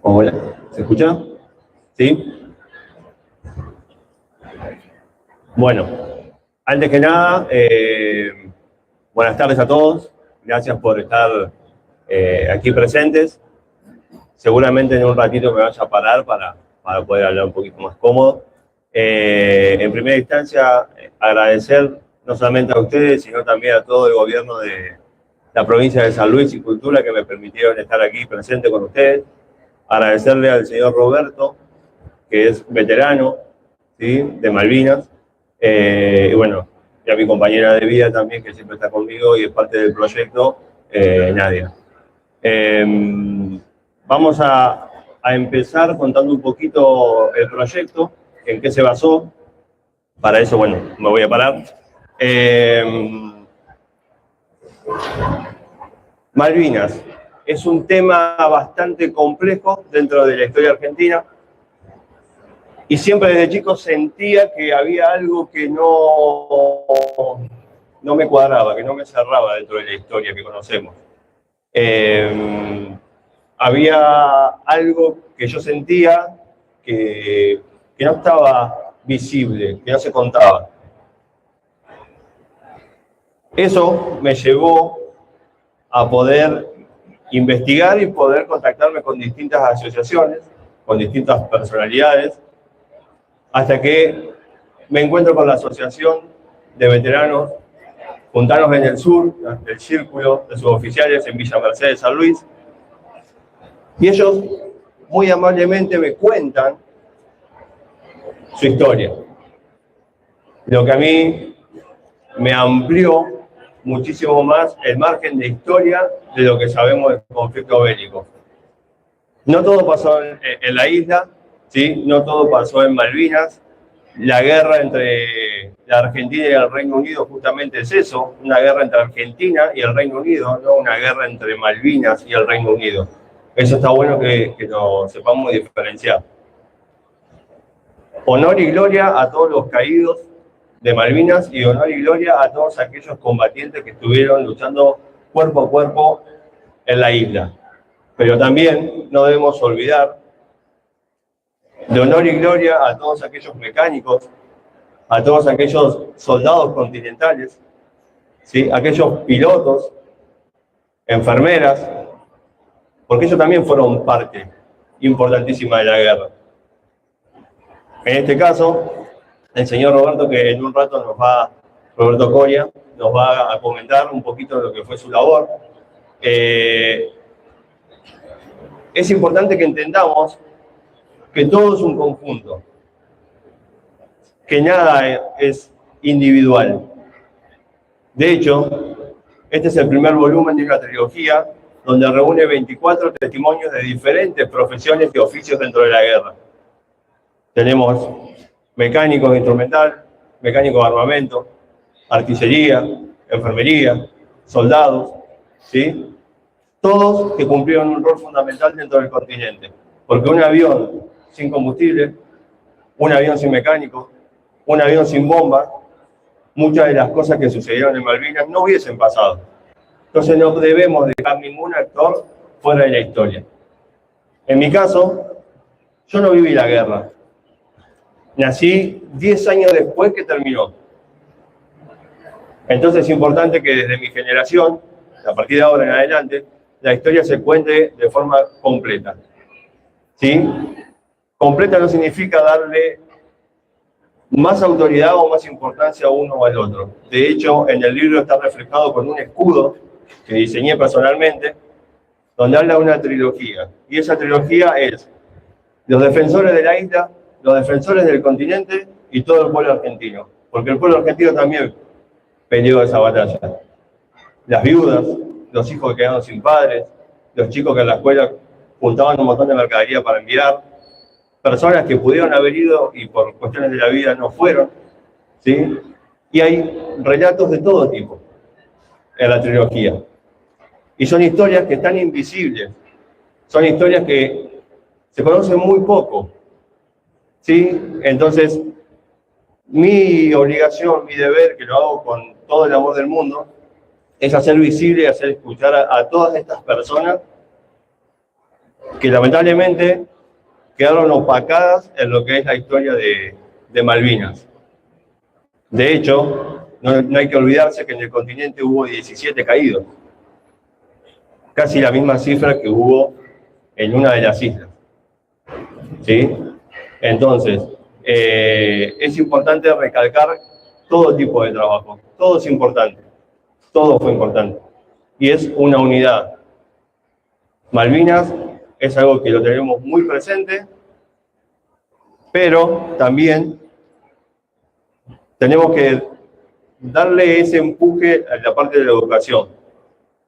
Hola, ¿se escucha? ¿Sí? Bueno, antes que nada, buenas tardes a todos. Gracias por estar aquí presentes. Seguramente en un ratito me vaya a parar para poder hablar un poquito más cómodo. En primera instancia, agradecer no solamente a ustedes, sino también a todo el gobierno de la provincia de San Luis y Cultura que me permitieron estar aquí presente con ustedes. Agradecerle al señor Roberto, que es veterano, ¿sí?, de Malvinas, y bueno, y a mi compañera de vida también, que siempre está conmigo y es parte del proyecto, Nadia. Vamos a empezar contando un poquito el proyecto, en qué se basó. Para eso, bueno, me voy a parar. Malvinas es un tema bastante complejo dentro de la historia argentina. Y siempre desde chico sentía que había algo que no me cuadraba, que no me cerraba dentro de la historia que conocemos. Había algo que yo sentía que no estaba visible, que no se contaba. Eso me llevó a poder investigar y poder contactarme con distintas asociaciones, con distintas personalidades, hasta que me encuentro con la Asociación de Veteranos Juntanos en el Sur, el Círculo de Suboficiales en Villa Mercedes, San Luis, y ellos muy amablemente me cuentan su historia, lo que a mí me amplió muchísimo más el margen de historia de lo que sabemos del conflicto bélico. No todo pasó en la isla, ¿sí? No todo pasó en Malvinas. La guerra entre la Argentina y el Reino Unido justamente es eso, una guerra entre Argentina y el Reino Unido, no una guerra entre Malvinas y el Reino Unido. Eso está bueno que lo sepamos diferenciar. Honor y gloria a todos los caídos de Malvinas y honor y gloria a todos aquellos combatientes que estuvieron luchando cuerpo a cuerpo en la isla. Pero también no debemos olvidar de honor y gloria a todos aquellos mecánicos, a todos aquellos soldados continentales, ¿sí?, aquellos pilotos, enfermeras, porque ellos también fueron parte importantísima de la guerra. En este caso, el señor Roberto, que en un rato Roberto Coria, nos va a comentar un poquito de lo que fue su labor. Es importante que entendamos que todo es un conjunto, que nada es individual. De hecho, este es el primer volumen de una trilogía donde reúne 24 testimonios de diferentes profesiones y oficios dentro de la guerra. Tenemos mecánicos de instrumental, mecánicos de armamento, artillería, enfermería, soldados, ¿sí?, todos que cumplieron un rol fundamental dentro del continente. Porque un avión sin combustible, un avión sin mecánico, un avión sin bomba, muchas de las cosas que sucedieron en Malvinas no hubiesen pasado. Entonces no debemos dejar ningún actor fuera de la historia. En mi caso, yo no viví la guerra. Nací 10 años después que terminó. Entonces es importante que desde mi generación, a partir de ahora en adelante, la historia se cuente de forma completa. ¿Sí? Completa no significa darle más autoridad o más importancia a uno o al otro. De hecho, en el libro está reflejado con un escudo que diseñé personalmente, donde habla de una trilogía. Y esa trilogía es los defensores de la isla, los defensores del continente y todo el pueblo argentino. Porque el pueblo argentino también peleó esa batalla. Las viudas, los hijos que quedaron sin padres, los chicos que en la escuela juntaban un montón de mercadería para enviar, personas que pudieron haber ido y por cuestiones de la vida no fueron, ¿sí? Y hay relatos de todo tipo en la trilogía. Y son historias que están invisibles, son historias que se conocen muy poco, ¿sí? Entonces, mi obligación, mi deber, que lo hago con todo el amor del mundo, es hacer visible y hacer escuchar a todas estas personas que lamentablemente quedaron opacadas en lo que es la historia de Malvinas. De hecho, no hay que olvidarse que en el continente hubo 17 caídos, casi la misma cifra que hubo en una de las islas. ¿Sí? Entonces, es importante recalcar todo tipo de trabajo, todo es importante, todo fue importante, y es una unidad. Malvinas es algo que lo tenemos muy presente, pero también tenemos que darle ese empuje a la parte de la educación,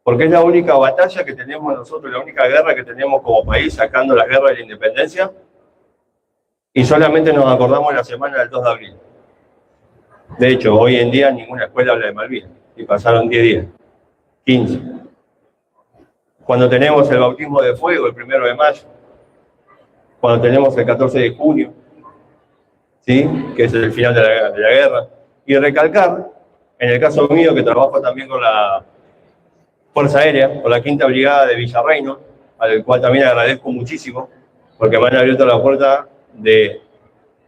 porque es la única batalla que tenemos nosotros, la única guerra que tenemos como país, sacando la guerra de la independencia, y solamente nos acordamos la semana del 2 de abril. De hecho, hoy en día ninguna escuela habla de Malvinas, y pasaron 10 días, 15. Cuando tenemos el bautismo de fuego, el 1 de mayo, cuando tenemos el 14 de junio, ¿sí? Que es el final de la guerra, y recalcar, en el caso mío, que trabajo también con la Fuerza Aérea, con la 5ª Brigada de Villarreino, al cual también agradezco muchísimo, porque me han abierto la puerta de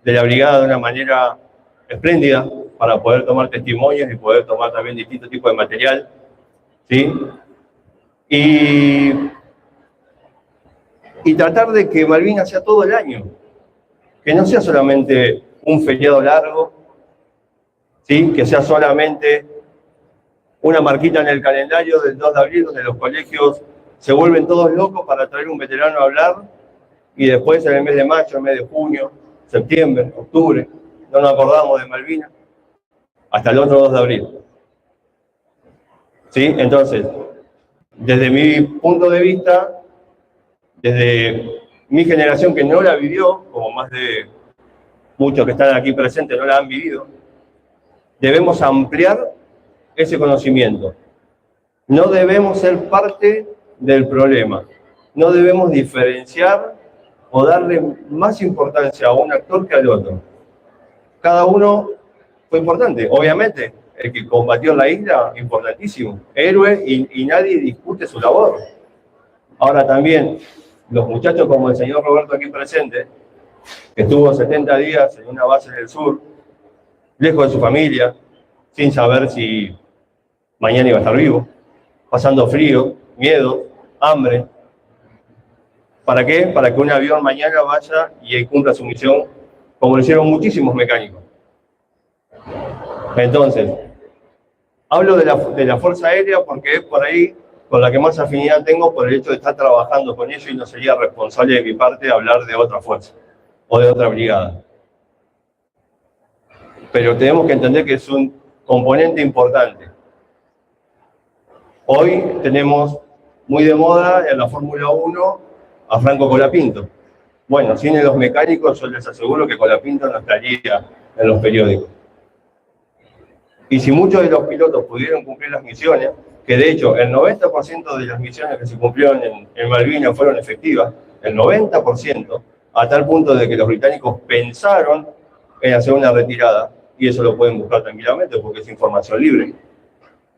la brigada de una manera espléndida, para poder tomar testimonios y poder tomar también distintos tipos de material, ¿sí? Y tratar de que Malvinas sea todo el año, que no sea solamente un feriado largo, ¿sí? Que sea solamente una marquita en el calendario del 2 de abril, donde los colegios se vuelven todos locos para traer un veterano a hablar, y después en el mes de mayo, el mes de junio, septiembre, octubre, no nos acordamos de Malvinas, hasta el otro 2 de abril. ¿Sí? Entonces, desde mi punto de vista, desde mi generación que no la vivió, como más de muchos que están aquí presentes no la han vivido, debemos ampliar ese conocimiento. No debemos ser parte del problema. No debemos diferenciar o darle más importancia a un actor que al otro. Cada uno fue importante. Obviamente, el que combatió en la isla, importantísimo. Héroe y nadie discute su labor. Ahora también, los muchachos como el señor Roberto aquí presente, que estuvo 70 días en una base del sur, lejos de su familia, sin saber si mañana iba a estar vivo, pasando frío, miedo, hambre. ¿Para qué? Para que un avión mañana vaya y cumpla su misión, como lo hicieron muchísimos mecánicos. Entonces, hablo de la Fuerza Aérea porque es por ahí con la que más afinidad tengo por el hecho de estar trabajando con ellos, y no sería responsable de mi parte hablar de otra fuerza o de otra brigada. Pero tenemos que entender que es un componente importante. Hoy tenemos muy de moda en la Fórmula 1 a Franco Colapinto. Bueno, sin los mecánicos yo les aseguro que Colapinto no estaría en los periódicos. Y si muchos de los pilotos pudieron cumplir las misiones, que de hecho el 90% de las misiones que se cumplieron en Malvinas fueron efectivas, el 90%, a tal punto de que los británicos pensaron en hacer una retirada, y eso lo pueden buscar tranquilamente porque es información libre.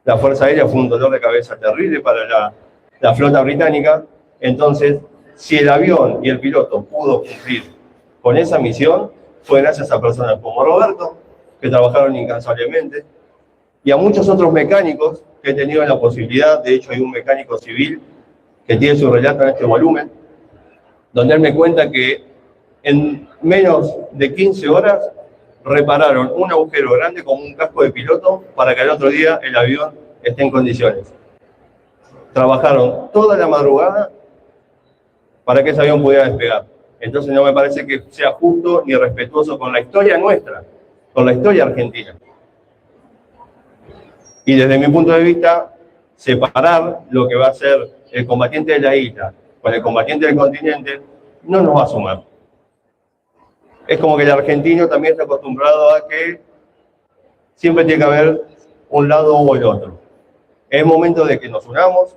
La Fuerza Aérea fue un dolor de cabeza terrible para la flota británica. Entonces, si el avión y el piloto pudo cumplir con esa misión, fue gracias a personas como Roberto, que trabajaron incansablemente, y a muchos otros mecánicos que he tenido la posibilidad. De hecho, hay un mecánico civil que tiene su relato en este volumen, donde él me cuenta que en menos de 15 horas repararon un agujero grande como un casco de piloto para que al otro día el avión esté en condiciones. Trabajaron toda la madrugada para que ese avión pudiera despegar. Entonces no me parece que sea justo ni respetuoso con la historia nuestra, con la historia argentina. Y desde mi punto de vista, separar lo que va a ser el combatiente de la isla con el combatiente del continente no nos va a sumar. Es como que el argentino también está acostumbrado a que siempre tiene que haber un lado o el otro. Es momento de que nos unamos,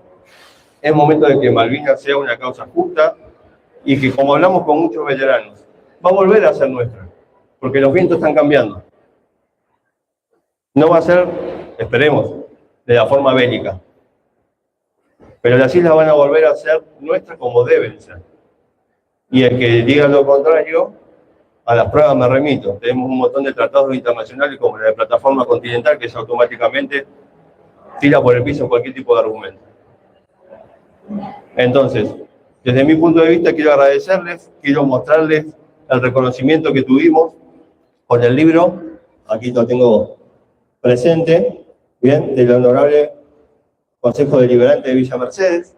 es momento de que Malvinas sea una causa justa, y que, como hablamos con muchos veteranos, va a volver a ser nuestra, porque los vientos están cambiando. No va a ser, esperemos, de la forma bélica, pero las islas van a volver a ser nuestras como deben ser. Y el que diga lo contrario, a las pruebas me remito. Tenemos un montón de tratados internacionales como la de Plataforma Continental, que se automáticamente tira por el piso cualquier tipo de argumento. Entonces, desde mi punto de vista, quiero agradecerles, quiero mostrarles el reconocimiento que tuvimos con el libro. Aquí lo tengo presente, bien, del Honorable Consejo Deliberante de Villa Mercedes,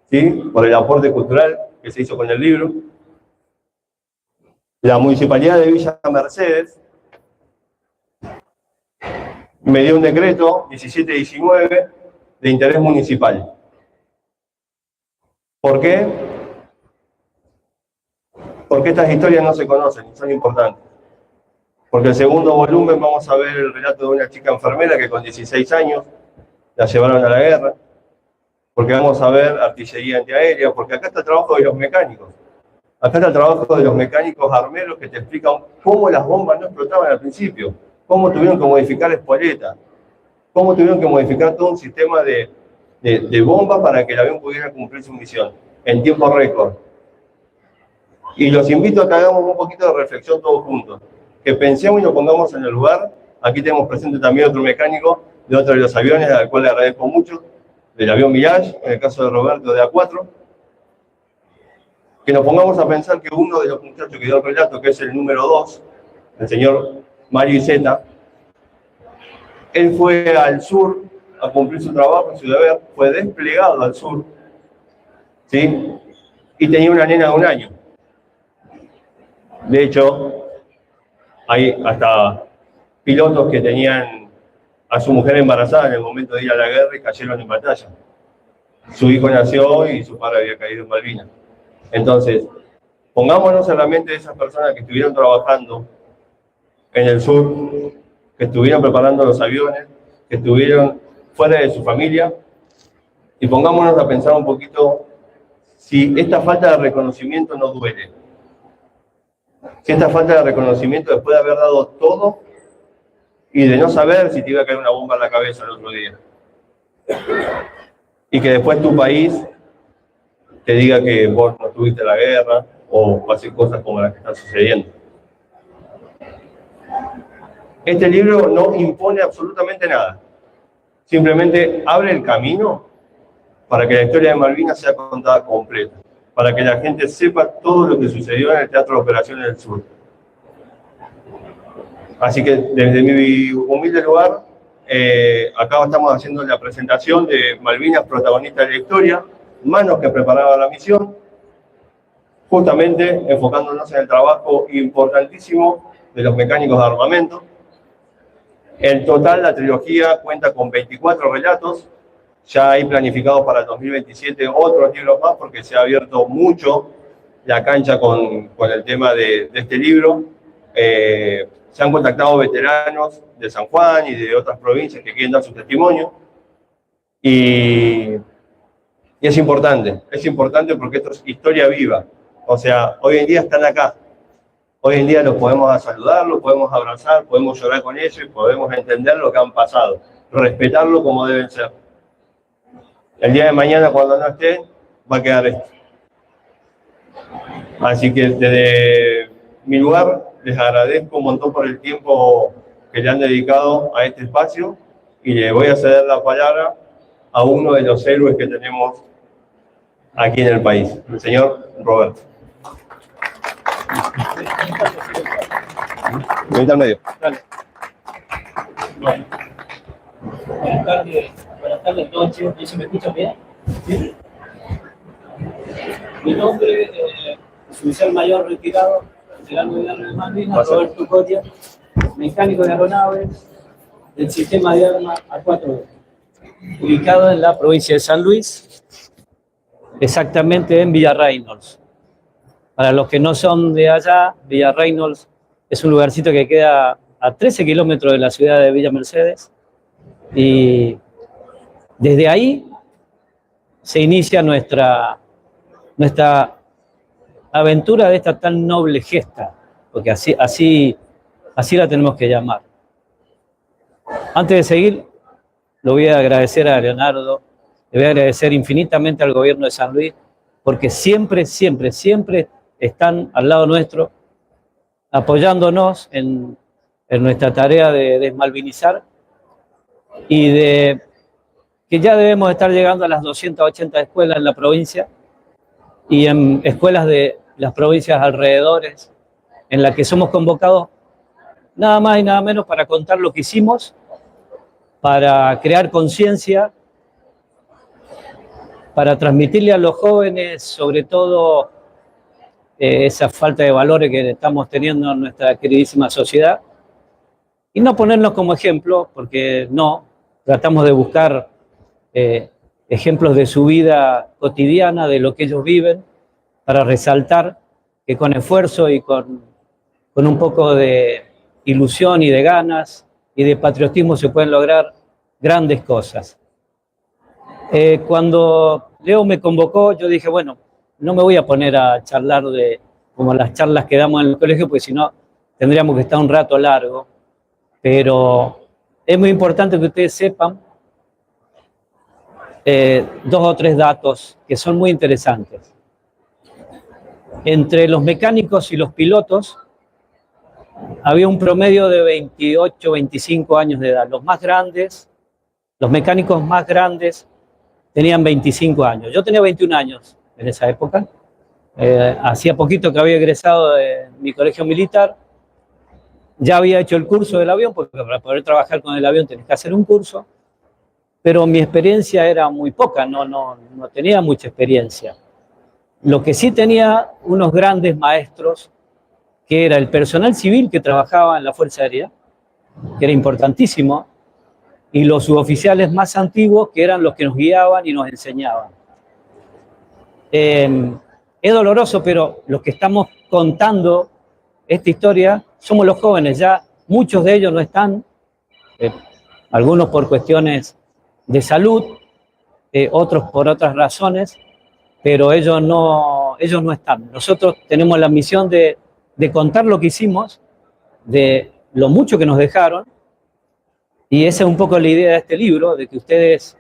¿sí? Por el aporte cultural que se hizo con el libro. La Municipalidad de Villa Mercedes me dio un decreto 1719 de interés municipal. ¿Por qué? Porque estas historias no se conocen y son importantes. Porque el segundo volumen vamos a ver el relato de una chica enfermera que con 16 años la llevaron a la guerra. Porque vamos a ver artillería antiaérea, porque acá está el trabajo de los mecánicos. Acá está el trabajo de los mecánicos armeros que te explican cómo las bombas no explotaban al principio, cómo tuvieron que modificar espoletas, cómo tuvieron que modificar todo un sistema de bombas para que el avión pudiera cumplir su misión en tiempo récord. Y los invito a que hagamos un poquito de reflexión todos juntos, que pensemos y nos pongamos en el lugar. Aquí tenemos presente también otro mecánico de otro de los aviones, al cual le agradezco mucho, del avión Mirage, en el caso de Roberto de A4, que nos pongamos a pensar que uno de los muchachos que dio el relato, que es el número 2, el señor Mario Iceta, él fue al sur a cumplir su trabajo, su deber, fue desplegado al sur, ¿sí? Y tenía una nena de 1 año. De hecho, hay hasta pilotos que tenían a su mujer embarazada en el momento de ir a la guerra y cayeron en batalla. Su hijo nació y su padre había caído en Malvinas. Entonces, pongámonos en la mente de esas personas que estuvieron trabajando en el sur, que estuvieron preparando los aviones, que estuvieron fuera de su familia, y pongámonos a pensar un poquito si esta falta de reconocimiento no duele. Si esta falta de reconocimiento después de haber dado todo y de no saber si te iba a caer una bomba en la cabeza el otro día. Y que después tu país te diga que vos no tuviste la guerra o hacer cosas como las que están sucediendo. Este libro no impone absolutamente nada. Simplemente abre el camino para que la historia de Malvinas sea contada completa, para que la gente sepa todo lo que sucedió en el Teatro de Operaciones del Sur. Así que desde mi humilde lugar, acá estamos haciendo la presentación de Malvinas, protagonista de la historia, manos que preparaban la misión, justamente enfocándonos en el trabajo importantísimo de los mecánicos de armamento. En total, la trilogía cuenta con 24 relatos. Ya hay planificados para el 2027 otros libros más, porque se ha abierto mucho la cancha con el tema de este libro. Se han contactado veteranos de San Juan y de otras provincias que quieren dar su testimonio. Y es importante porque esto es historia viva. O sea, hoy en día están acá. Hoy en día los podemos saludar, los podemos abrazar, podemos llorar con ellos y podemos entender lo que han pasado, respetarlo como deben ser. El día de mañana, cuando no estén, va a quedar esto. Así que desde mi lugar les agradezco un montón por el tiempo que le han dedicado a este espacio y le voy a ceder la palabra a uno de los héroes que tenemos aquí en el país, el señor Roberto. Venite al medio. Dale. Bueno. Buenas tardes a todos, chicos. ¿Se me escucha bien? ¿Sí? Mi nombre es oficial mayor retirado del gobierno de Malvinas, Roberto Cotia, mecánico de aeronaves del sistema de armas A4, ubicado en la provincia de San Luis, exactamente en Villa Reynolds. Para los que no son de allá, Villa Reynolds es un lugarcito que queda a 13 kilómetros de la ciudad de Villa Mercedes, y desde ahí se inicia nuestra aventura de esta tan noble gesta, porque así la tenemos que llamar. Antes de seguir, lo voy a agradecer a Leonardo, le voy a agradecer infinitamente al gobierno de San Luis, porque siempre están al lado nuestro, apoyándonos en nuestra tarea de desmalvinizar y de que ya debemos estar llegando a las 280 escuelas en la provincia y en escuelas de las provincias alrededores, en las que somos convocados nada más y nada menos para contar lo que hicimos, para crear conciencia, para transmitirle a los jóvenes, sobre todo, esa falta de valores que estamos teniendo en nuestra queridísima sociedad, y no ponernos como ejemplo, porque no, tratamos de buscar ejemplos de su vida cotidiana, de lo que ellos viven, para resaltar que con esfuerzo y con un poco de ilusión y de ganas y de patriotismo se pueden lograr grandes cosas. Cuando Leo me convocó, yo dije, bueno, no me voy a poner a charlar como las charlas que damos en el colegio, porque si no tendríamos que estar un rato largo, pero es muy importante que ustedes sepan 2 o 3 datos que son muy interesantes. Entre los mecánicos y los pilotos había un promedio de 28, 25 años de edad. Los más grandes, los mecánicos más grandes tenían 25 años. Yo tenía 21 años en esa época. Hacía poquito que había egresado de mi colegio militar. Ya había hecho el curso del avión, porque para poder trabajar con el avión tenés que hacer un curso. Pero mi experiencia era muy poca, no tenía mucha experiencia. Lo que sí tenía unos grandes maestros, que era el personal civil que trabajaba en la Fuerza Aérea, que era importantísimo, y los suboficiales más antiguos, que eran los que nos guiaban y nos enseñaban. Es doloroso, pero los que estamos contando esta historia somos los jóvenes. Ya muchos de ellos no están, algunos por cuestiones de salud, otros por otras razones, pero ellos no están. Nosotros tenemos la misión de contar lo que hicimos, de lo mucho que nos dejaron, y esa es un poco la idea de este libro, de que ustedes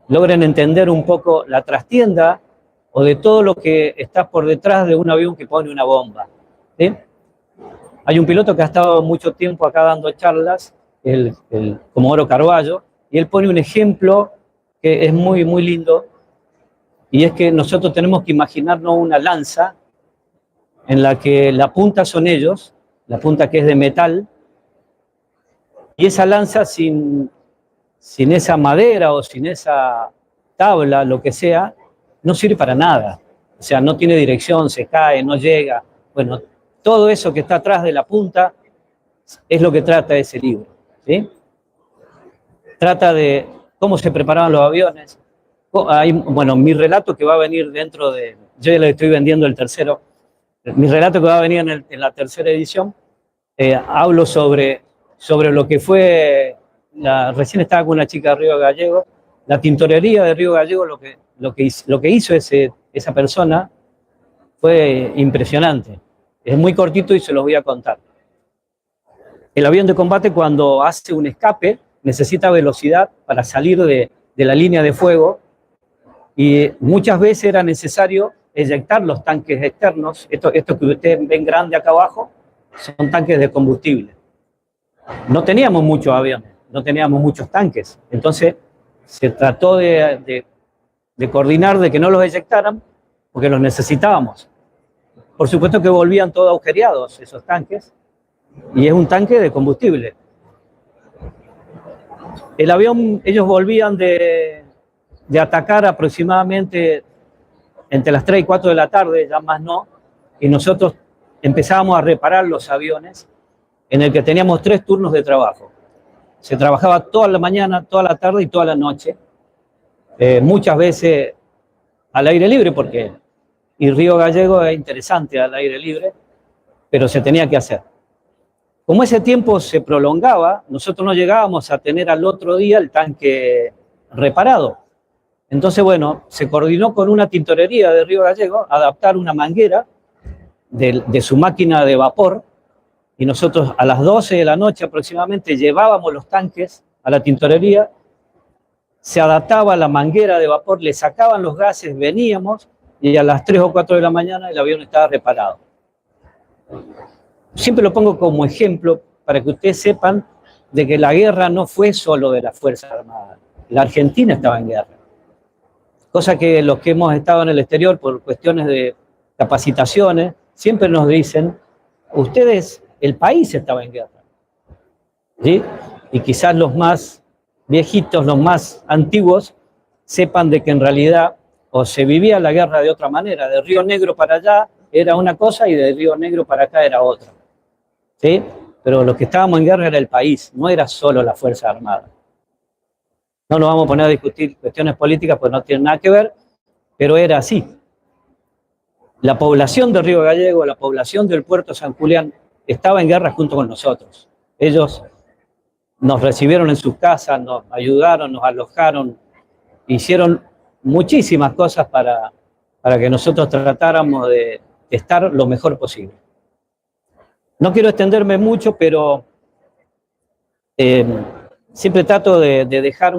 logren entender un poco la trastienda o de todo lo que está por detrás de un avión que pone una bomba, ¿sí? Hay un piloto que ha estado mucho tiempo acá dando charlas, el Comodoro Carballo, y él pone un ejemplo que es muy, muy lindo, y es que nosotros tenemos que imaginarnos una lanza en la que la punta son ellos, la punta que es de metal, y esa lanza sin esa madera o sin esa tabla, lo que sea, no sirve para nada. O sea, no tiene dirección, se cae, no llega. Bueno, todo eso que está atrás de la punta es lo que trata ese libro, ¿sí? Trata de cómo se preparaban los aviones. Bueno, mi relato que va a venir dentro de... Yo ya le estoy vendiendo el tercero. Mi relato que va a venir en la tercera edición, hablo sobre lo que fue... Recién estaba con una chica de Río Gallegos, la tintorería de Río Gallegos, lo que hizo esa persona fue impresionante. Es muy cortito y se los voy a contar. El avión de combate, cuando hace un escape, necesita velocidad para salir de la línea de fuego, y muchas veces era necesario eyectar los tanques externos. Esto que ustedes ven grande acá abajo son tanques de combustible. No teníamos muchos aviones, no teníamos muchos tanques, entonces se trató de coordinar de que no los eyectaran porque los necesitábamos. Por supuesto que volvían todos agujereados esos tanques, y es un tanque de combustible. El avión, ellos volvían de atacar aproximadamente entre las 3 y 4 de la tarde, ya más no, y nosotros empezábamos a reparar los aviones, en el que teníamos 3 turnos de trabajo. Se trabajaba toda la mañana, toda la tarde y toda la noche, muchas veces al aire libre, y Río Gallegos es interesante al aire libre, pero se tenía que hacer. Como ese tiempo se prolongaba, nosotros no llegábamos a tener al otro día el tanque reparado. Entonces, bueno, se coordinó con una tintorería de Río Gallegos adaptar una manguera de su máquina de vapor, y nosotros a las 12 de la noche aproximadamente llevábamos los tanques a la tintorería, se adaptaba la manguera de vapor, le sacaban los gases, veníamos y a las 3 o 4 de la mañana el avión estaba reparado. Siempre lo pongo como ejemplo para que ustedes sepan de que la guerra no fue solo de las Fuerzas Armadas. La Argentina estaba en guerra. Cosa que los que hemos estado en el exterior por cuestiones de capacitaciones, siempre nos dicen, ustedes, el país estaba en guerra. ¿Sí? Y quizás los más viejitos, los más antiguos, sepan de que en realidad o se vivía la guerra de otra manera. De Río Negro para allá era una cosa y de Río Negro para acá era otra. ¿Sí? Pero los que estábamos en guerra era el país, no era solo la Fuerza Armada. No nos vamos a poner a discutir cuestiones políticas, pues no tienen nada que ver, pero era así. La población de Río Gallego, la población del puerto San Julián, estaba en guerra junto con nosotros. Ellos nos recibieron en sus casas, nos ayudaron, nos alojaron, hicieron muchísimas cosas para que nosotros tratáramos de estar lo mejor posible. No quiero extenderme mucho, pero siempre trato de dejar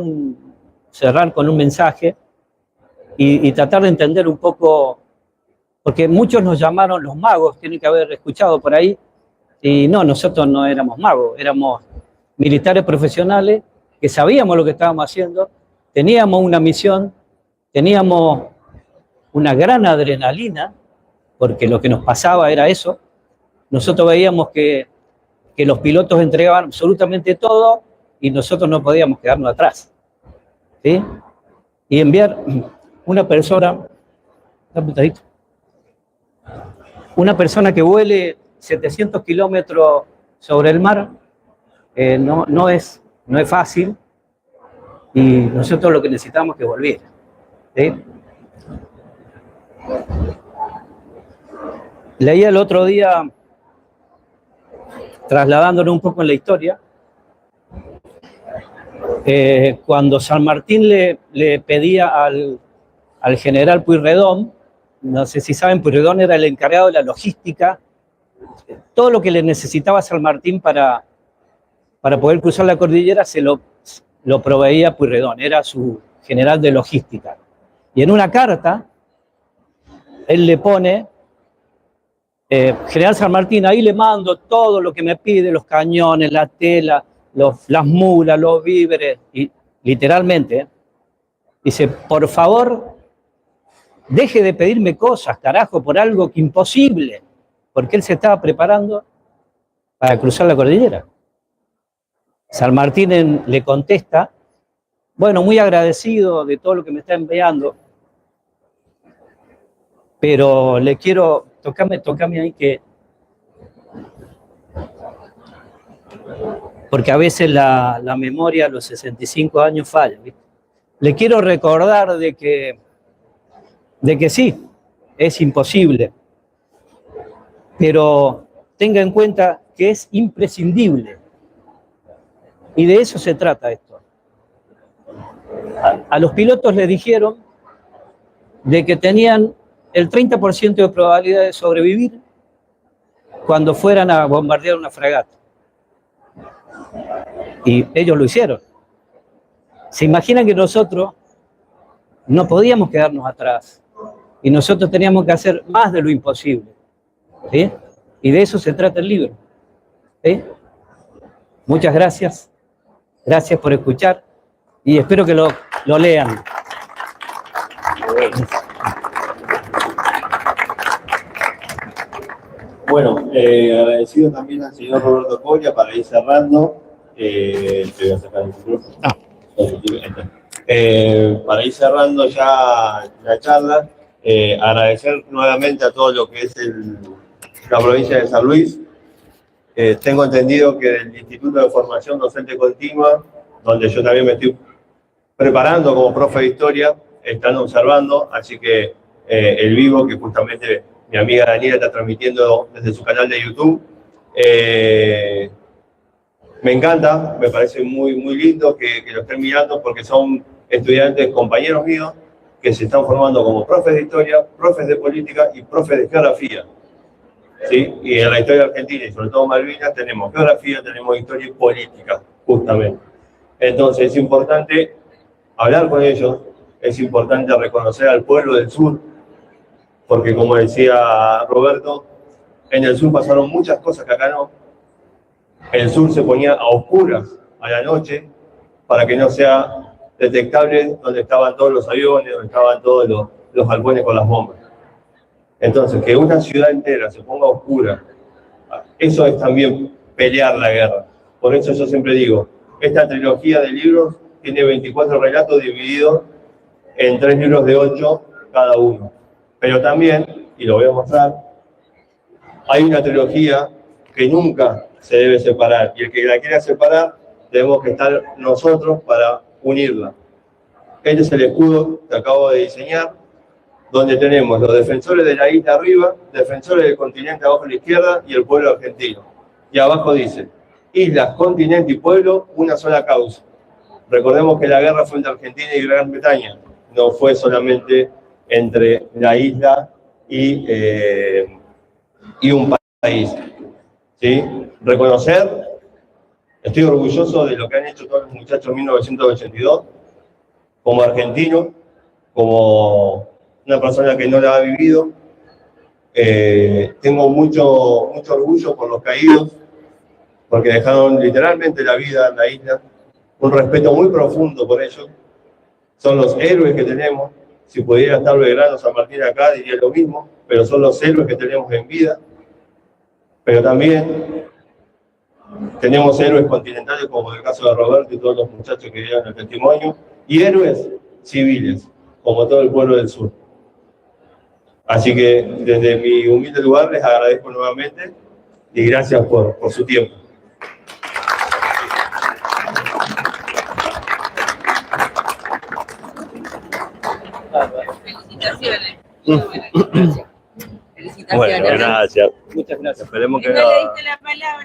cerrar con un mensaje y tratar de entender un poco, porque muchos nos llamaron los magos, tienen que haber escuchado por ahí, y no, nosotros no éramos magos, éramos militares profesionales que sabíamos lo que estábamos haciendo, teníamos una misión, teníamos una gran adrenalina, porque lo que nos pasaba era eso. Nosotros veíamos que los pilotos entregaban absolutamente todo y nosotros no podíamos quedarnos atrás. ¿Sí? Y enviar una persona que vuele 700 kilómetros sobre el mar, no es fácil, y nosotros lo que necesitamos es que volviera. ¿Sí? Leí el otro día, trasladándonos un poco en la historia, cuando San Martín le pedía al general Pueyrredón, no sé si saben, Pueyrredón era el encargado de la logística, todo lo que le necesitaba San Martín para poder cruzar la cordillera se lo proveía Pueyrredón, era su general de logística. Y en una carta, él le pone, General San Martín, ahí le mando todo lo que me pide, los cañones, la tela, las mulas, los víveres, y literalmente, dice, por favor, deje de pedirme cosas, carajo, por algo que imposible, porque él se estaba preparando para cruzar la cordillera. San Martín le contesta, bueno, muy agradecido de todo lo que me está enviando, pero le quiero, tocame ahí que, porque a veces la memoria a los 65 años falla, ¿viste? Le quiero recordar de que sí, es imposible, pero tenga en cuenta que es imprescindible. Y de eso se trata esto. A los pilotos les dijeron de que tenían el 30% de probabilidad de sobrevivir cuando fueran a bombardear una fragata. Y ellos lo hicieron. ¿Se imaginan que nosotros no podíamos quedarnos atrás? Y nosotros teníamos que hacer más de lo imposible. ¿Sí? Y de eso se trata el libro. ¿Sí? Muchas gracias. Gracias por escuchar y espero que lo lean. Bueno, agradecido también al señor Roberto Coria para ir cerrando. Te voy a sacar el micrófono. Para ir cerrando ya la charla, agradecer nuevamente a todo lo que es la provincia de San Luis. Tengo entendido que del Instituto de Formación Docente Continua, donde yo también me estoy preparando como profe de historia, están observando, así que el vivo que justamente mi amiga Daniela está transmitiendo desde su canal de YouTube. Me encanta, me parece muy, muy lindo que lo estén mirando porque son estudiantes, compañeros míos, que se están formando como profes de historia, profes de política y profes de geografía. ¿Sí? Y en la historia argentina y sobre todo Malvinas tenemos geografía, tenemos historia y política, justamente. Entonces es importante hablar con ellos, es importante reconocer al pueblo del sur, porque como decía Roberto, en el sur pasaron muchas cosas que acá no. El sur se ponía a oscuras a la noche para que no sea detectable donde estaban todos los aviones, donde estaban todos los halcones con las bombas. Entonces, que una ciudad entera se ponga a oscura, eso es también pelear la guerra. Por eso yo siempre digo, esta trilogía de libros tiene 24 relatos divididos en 3 libros de 8 cada uno. Pero también, y lo voy a mostrar, hay una trilogía que nunca se debe separar, y el que la quiera separar, tenemos que estar nosotros para unirla. Este es el escudo que acabo de diseñar, donde tenemos los defensores de la isla arriba, defensores del continente abajo a la izquierda y el pueblo argentino. Y abajo dice, islas, continente y pueblo, una sola causa. Recordemos que la guerra fue entre Argentina y Gran Bretaña, no fue solamente entre la isla y un país. ¿Sí? Reconocer, estoy orgulloso de lo que han hecho todos los muchachos en 1982, como argentino, como una persona que no la ha vivido. Tengo mucho orgullo por los caídos, porque dejaron literalmente la vida en la isla, un respeto muy profundo por ellos. Son los héroes que tenemos. Si pudiera estar Belgrano, San Martín acá, diría lo mismo, pero son los héroes que tenemos en vida. Pero también tenemos héroes continentales, como el caso de Roberto y todos los muchachos que dieron el testimonio, y héroes civiles, como todo el pueblo del sur. Así que desde mi humilde lugar les agradezco nuevamente y gracias por su tiempo. Felicitaciones. Felicitaciones. Bueno, gracias. Muchas gracias. Esperemos que No le diste la palabra.